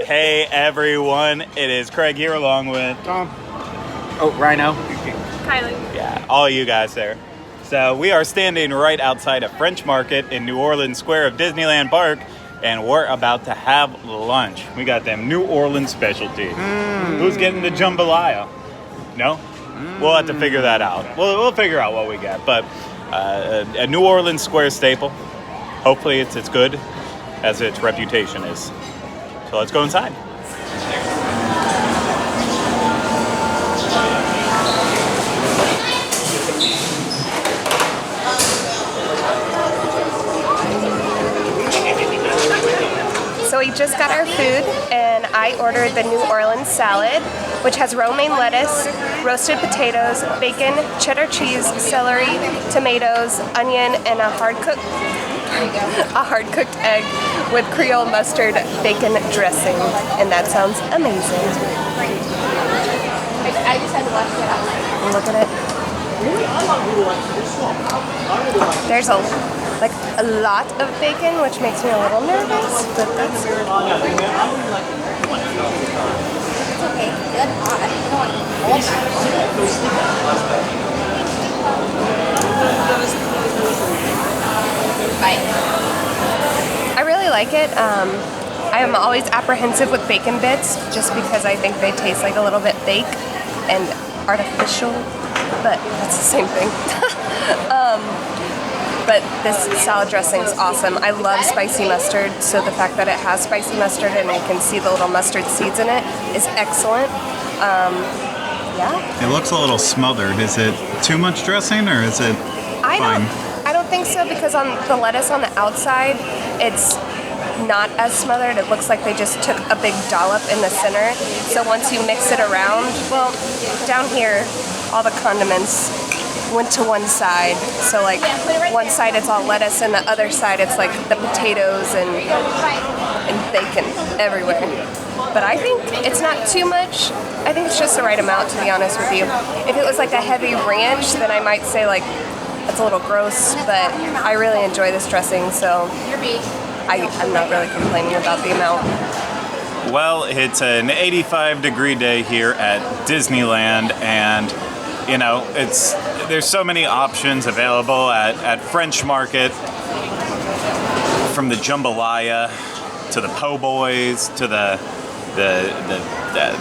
Hey everyone, it is Craig here along with Tom. Oh, Ryno. Kylie. Yeah, all you guys there. So we are standing right outside a French Market in New Orleans Square of Disneyland Park, and we're about to have lunch. We got them New Orleans specialty. Who's getting the jambalaya? No? We'll have to figure that out. We'll figure out what we get. But a New Orleans Square staple. Hopefully it's as good as its reputation is. So let's go inside. So we just got our food, and I ordered the New Orleans salad, which has romaine lettuce, roasted potatoes, bacon, cheddar cheese, celery, tomatoes, onion, and a hard-cooked egg with Creole mustard bacon dressing, and that sounds amazing. I just had to wash it out. Look at it. There's a lot of bacon, which makes me a little nervous, but that's okay. Good I really like it. I am always apprehensive with bacon bits just because I think they taste like a little bit fake and artificial, but that's the same thing. But this salad dressing is awesome. I love spicy mustard, so the fact that it has spicy mustard and you can see the little mustard seeds in it is excellent. Yeah. It looks a little smothered. Is it too much dressing or is it fine? I don't think so, because on the lettuce on the outside, it's not as smothered. It looks like they just took a big dollop in the center. So once you mix it around, well, down here, all the condiments went to one side. So like one side it's all lettuce and the other side it's like the potatoes and bacon everywhere. But I think it's not too much. I think it's just the right amount, to be honest with you. If it was like a heavy ranch, then I might say like it's a little gross, but I really enjoy this dressing, so I'm not really complaining about the amount. Well, it's an 85-degree day here at Disneyland, and you know, there's so many options available at French Market, from the jambalaya to the po' boys to the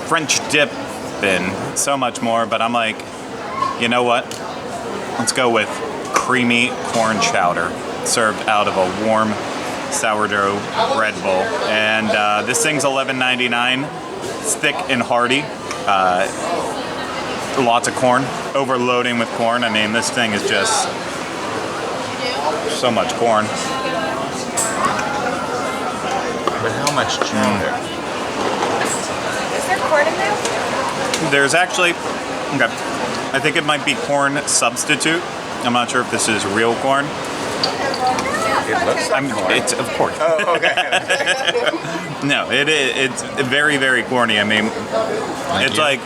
French dip and so much more. But I'm like, you know what? Let's go with creamy corn chowder served out of a warm sourdough bread bowl. And this thing's $11.99. It's thick and hearty. Lots of corn, overloading with corn. I mean, this thing is just so much corn. But how much chowder? Is there corn in there? There's actually, okay, I think it might be corn substitute. I'm not sure if this is real corn. It looks like corn. It's, of course. Oh, okay. No, it's very, very corny. I mean, it's like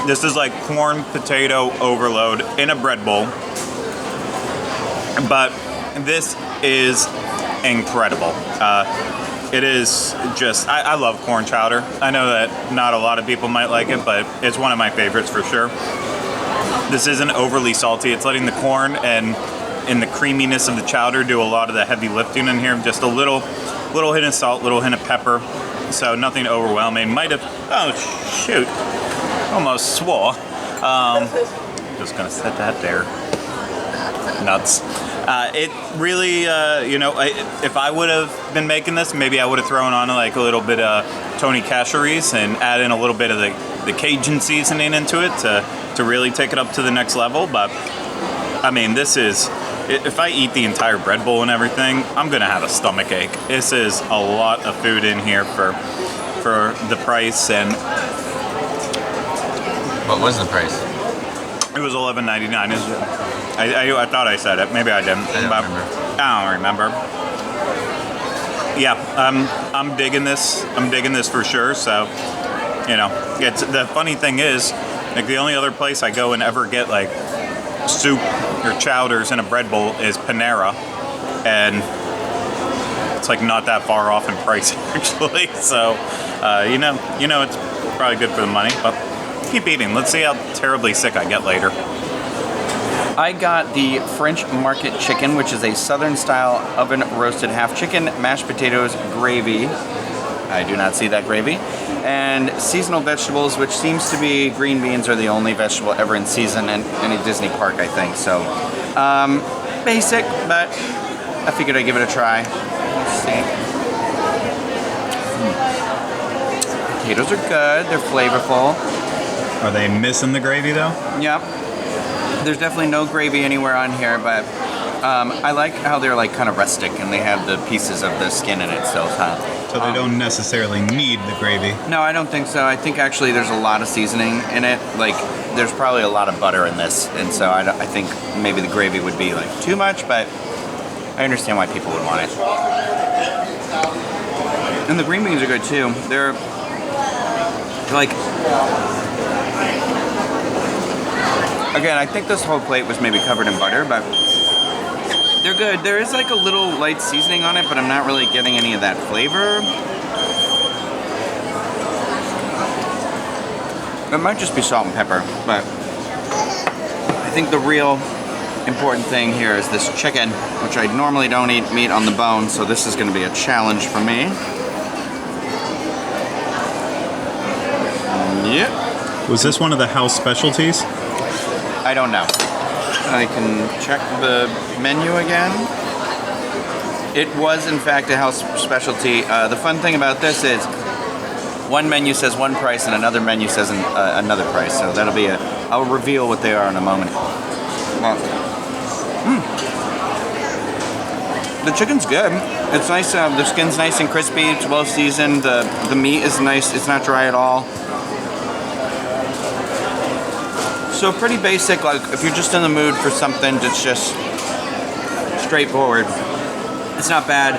this is like corn potato overload in a bread bowl. But this is incredible. It is just, I love corn chowder. I know that not a lot of people might like it, but it's one of my favorites for sure. This isn't overly salty. It's letting the corn and the creaminess of the chowder do a lot of the heavy lifting in here. Just a little hint of salt, little hint of pepper. So nothing overwhelming. Might have, oh shoot, almost swore. Just gonna set that there. Nuts. It really, if I would have been making this, maybe I would have thrown on like a little bit of Tony Chachere's and add in a little bit of the Cajun seasoning into it to really take it up to the next level. But I mean, this is, if I eat the entire bread bowl and everything, I'm gonna have a stomach ache. This is a lot of food in here for the price. And what was the price? It was $11.99. I thought I said it. Maybe I didn't. I don't remember. Yeah, I'm digging this. I'm digging this for sure. So, you know, it's the funny thing is, like the only other place I go and ever get like soup or chowders in a bread bowl is Panera, and It's like not that far off in price actually. So, you know, it's probably good for the money. But keep eating. Let's see how terribly sick I get later. I got the French Market Chicken, which is a southern style oven roasted half chicken, mashed potatoes, gravy. I do not see that gravy. And seasonal vegetables, which seems to be green beans are the only vegetable ever in season in any Disney park, I think. So, basic, but I figured I'd give it a try. Let's see. Potatoes are good. They're flavorful. Are they missing the gravy though? Yep. There's definitely no gravy anywhere on here, but I like how they're like kind of rustic and they have the pieces of the skin in it still. So they don't necessarily need the gravy? No, I don't think so. I think actually there's a lot of seasoning in it. Like there's probably a lot of butter in this, and so I think maybe the gravy would be like too much, but I understand why people would want it. And the green beans are good too. They're like... Again, I think this whole plate was maybe covered in butter, but they're good. There is like a little light seasoning on it, but I'm not really getting any of that flavor. It might just be salt and pepper, but I think the real important thing here is this chicken, which I normally don't eat meat on the bone, so this is going to be a challenge for me. Yep. Was this one of the house specialties? I don't know. I can check the menu again. It was, in fact, a house specialty. The fun thing about this is one menu says one price and another menu says another price. So that'll be I'll reveal what they are in a moment. The chicken's good. It's nice. The skin's nice and crispy. It's well seasoned. The meat is nice. It's not dry at all. So pretty basic, like if you're just in the mood for something that's just straightforward, it's not bad.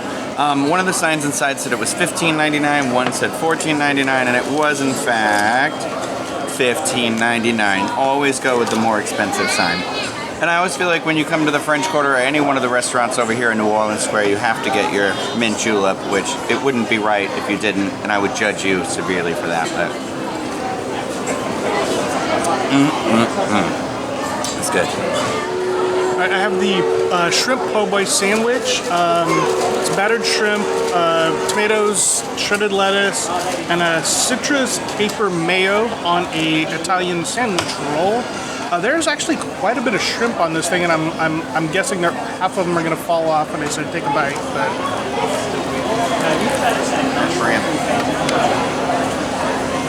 One of the signs inside said it was $15.99, one said $14.99, and it was in fact $15.99. Always go with the more expensive sign. And I always feel like when you come to the French Quarter or any one of the restaurants over here in New Orleans Square, you have to get your mint julep, which it wouldn't be right if you didn't, and I would judge you severely for that. But it's good. I have the shrimp po' boy sandwich. It's battered shrimp, tomatoes, shredded lettuce, and a citrus caper mayo on a Italian sandwich roll. There's actually quite a bit of shrimp on this thing, and I'm guessing half of them are going to fall off when I said take a bite.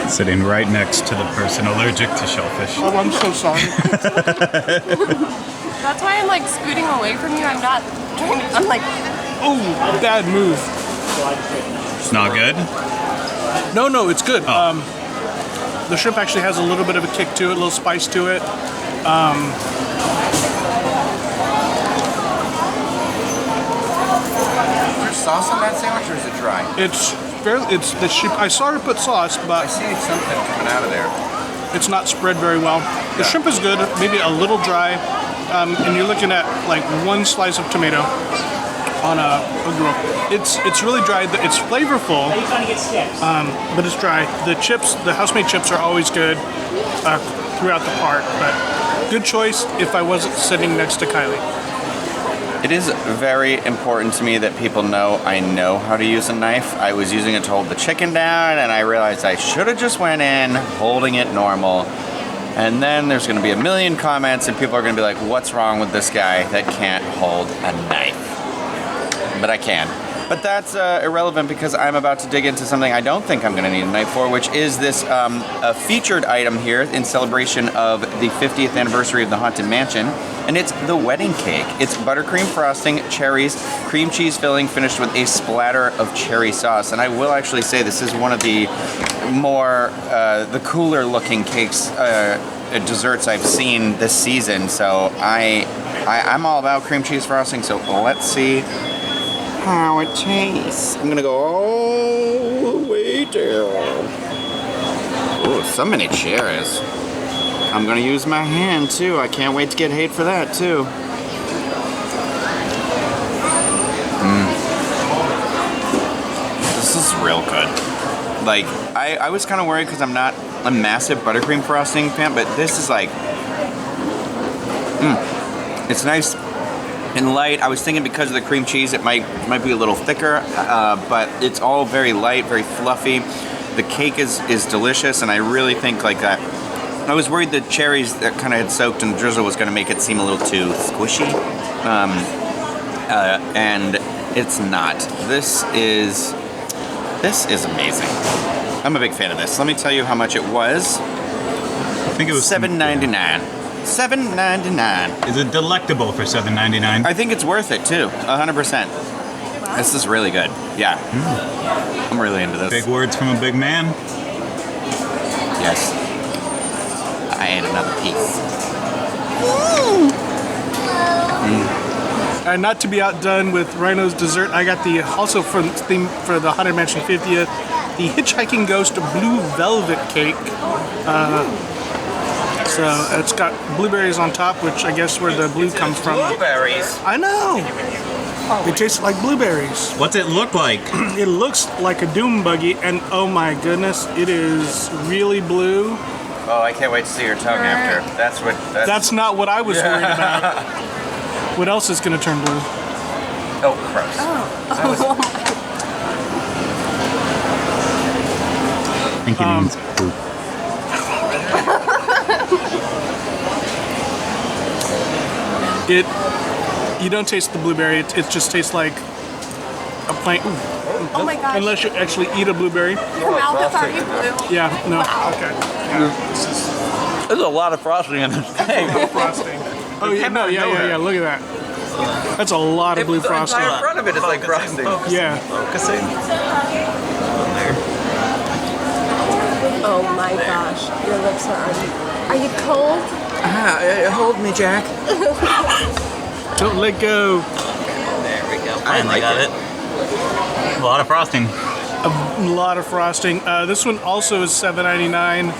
Sitting right next to the person allergic to shellfish. Oh, I'm so sorry. That's why I'm like scooting away from you. I'm not trying to, I'm like... Oh, bad move. It's not good? No, it's good. Oh. The shrimp actually has a little bit of a kick to it, a little spice to it. Is there sauce on that sandwich or is it dry? It's the shrimp. I saw her put sauce, I but see something coming out of there. it's not spread very well. The shrimp is good, maybe a little dry, and you're looking at like one slice of tomato on a grill. It's really dry. It's flavorful, but it's dry. The chips, the house-made chips, are always good throughout the park. But good choice if I wasn't sitting next to Kylie. It is very important to me that people know I know how to use a knife. I was using it to hold the chicken down, and I realized I should have just went in holding it normal. And then there's going to be a million comments, and people are going to be like, what's wrong with this guy that can't hold a knife? But I can. But that's irrelevant because I'm about to dig into something I don't think I'm going to need a knife for, which is this a featured item here in celebration of the 50th anniversary of the Haunted Mansion. And it's the wedding cake. It's buttercream frosting, cherries, cream cheese filling, finished with a splatter of cherry sauce. And I will actually say this is one of the more, the cooler looking cakes, desserts I've seen this season. So I'm all about cream cheese frosting, so let's see how it tastes. I'm gonna go all the way down. Oh, so many cherries. I'm gonna use my hand too. I can't wait to get hate for that too. This is real good. Like, I was kind of worried because I'm not a massive buttercream frosting fan, but this is like, it's nice and light. I was thinking because of the cream cheese, it might be a little thicker, but it's all very light, very fluffy. The cake is delicious, and I really think like that. I was worried the cherries that kind of had soaked in drizzle was going to make it seem a little too squishy, and it's not. This is amazing. I'm a big fan of this. Let me tell you how much it was. I think it was $7.99. $7.99. Is it delectable for $7.99? I think it's worth it too. 100%. This is really good. Yeah. I'm really into this. Big words from a big man. Yes. I ate another piece. And not to be outdone with Ryno's dessert, I got the also for the Haunted Mansion 50th, the Hitchhiking Ghost Blue Velvet Cake. So it's got blueberries on top, which I guess where the blue comes from. Blueberries. I know. They taste like blueberries. What's it look like? It looks like a Doom buggy, and oh my goodness, it is really blue. Oh, I can't wait to see your tongue after. That's not what I was worried about. What else is going to turn blue? Oh, gross. I think it means poop. You don't taste the blueberry. It just tastes like a plain. Oh my gosh. Unless you actually eat a blueberry. Your mouth is already blue. Yeah. No. Okay. Yeah. There's a lot of frosting in this thing. Frosting. Oh yeah. No. Yeah. Look at that. That's a lot of blue frosting. The entire front of it is like frosting. Yeah. Focusing. Oh my gosh. Your lips are you cold? Hold me, Jack. Don't let go. There we go. Finally got it. A lot of frosting. A lot of frosting. This one also is $7.99.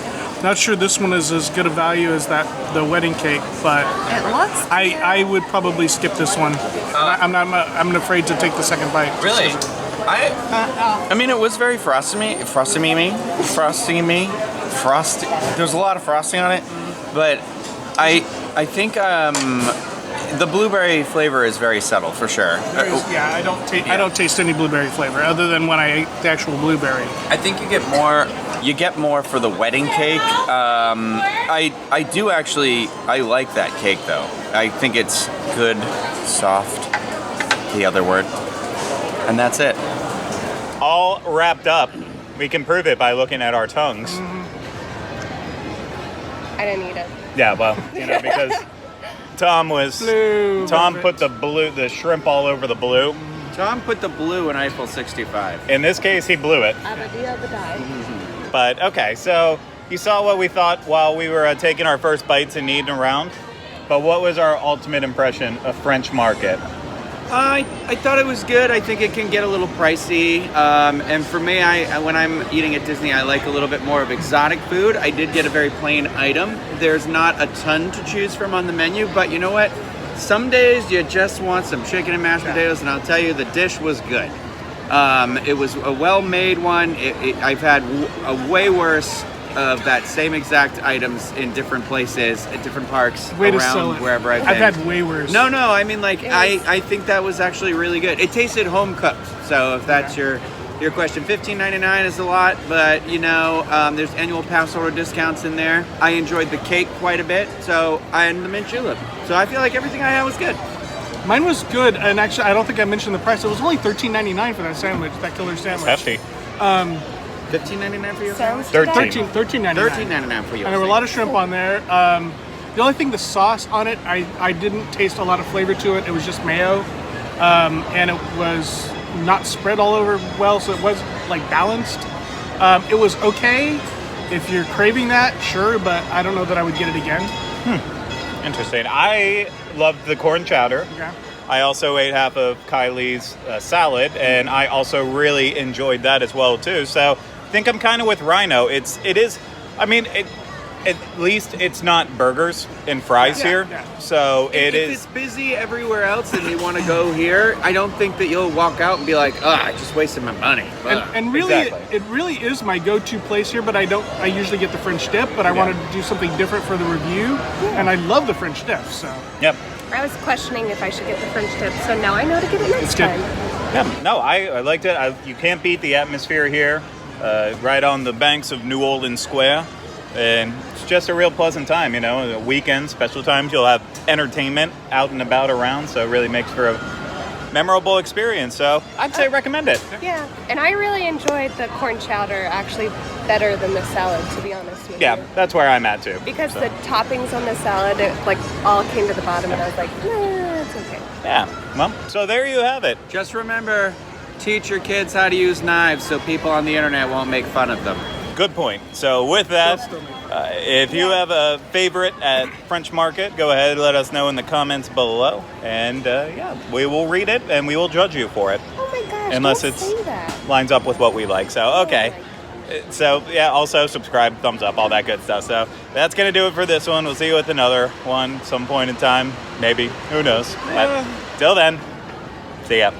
Not sure this one is as good a value as the wedding cake, but It looks. I would probably skip this one. I'm afraid to take the second bite. Really? I mean, it was very frosty. There's a lot of frosting on it, but I think the blueberry flavor is very subtle for sure. Yeah, I don't taste any blueberry flavor other than when I ate the actual blueberry. I think you get more. You get more for the wedding cake. I do actually. I like that cake though. I think it's good, soft. The other word, and that's it. All wrapped up. We can prove it by looking at our tongues. I didn't eat it. Yeah, well, because Tom put the shrimp all over the blue. Tom put the blue in Eiffel 65. In this case, he blew it. But okay, so you saw what we thought while we were taking our first bites and eating around. But what was our ultimate impression of French Market? I thought it was good. I think it can get a little pricey. And for me, when I'm eating at Disney, I like a little bit more of exotic food. I did get a very plain item. There's not a ton to choose from on the menu, but you know what? Some days you just want some chicken and mashed potatoes, and I'll tell you, the dish was good. It was a well-made one. I've had a way worse of that same exact items in different places, at different parks, around wherever I've been. I've had way worse. No, I mean, like, I think that was actually really good. It tasted home cooked. So if that's your question, $15.99 is a lot, but there's annual pass holder discounts in there. I enjoyed the cake quite a bit, and the mint julep. So I feel like everything I had was good. Mine was good, and actually, I don't think I mentioned the price. It was only $13.99 for that sandwich, that killer sandwich. Hefty. $15.99 for you? $13.99. $13.99 for you. And there were a lot of shrimp on there. The only thing, the sauce on it, I didn't taste a lot of flavor to it. It was just mayo, and it was not spread all over well, so it was like balanced. It was okay if you're craving that, sure, but I don't know that I would get it again. Interesting. I loved the corn chowder. Okay. I also ate half of Kylie's salad, and I also really enjoyed that as well too. So I think I'm kind of with Ryno. at least it's not burgers and fries Yeah, here. yeah. So If it is. it's busy everywhere else and you want to go here, I don't think that you'll walk out and be like, I just wasted my money. And really, Exactly. it really is my go-to place here. But I usually get the French dip, but I wanted to do something different for the review, and I love the French dip. So Yep. I was questioning if I should get the French dip, so now I know to get it next It's good. time. Yeah. No, I liked it. You can't beat the atmosphere here, right on the banks of New Orleans Square. And it's just a real pleasant time, Weekends, special times, you'll have entertainment out and about around, so it really makes for a memorable experience. So I'd say recommend it. Yeah, and I really enjoyed the corn chowder actually better than the salad, to be honest with Yeah, you. that's where I'm at too. Because So, the toppings on the salad, it, like, all came to the bottom, and I was like, nah, it's okay. yeah, well, so there you have it. Just remember, teach your kids how to use knives so people on the internet won't make fun of them. Good point. So with that, if you have a favorite at French Market, go ahead and let us know in the comments below. And we will read it and we will judge you for it. Oh my gosh, Unless don't it's say that. lines up with what we like. So, okay. Oh So, yeah, also subscribe, thumbs up, all that good stuff. So that's going to do it for this one. We'll see you with another one some point in time. Maybe. Who knows? But till then, see ya.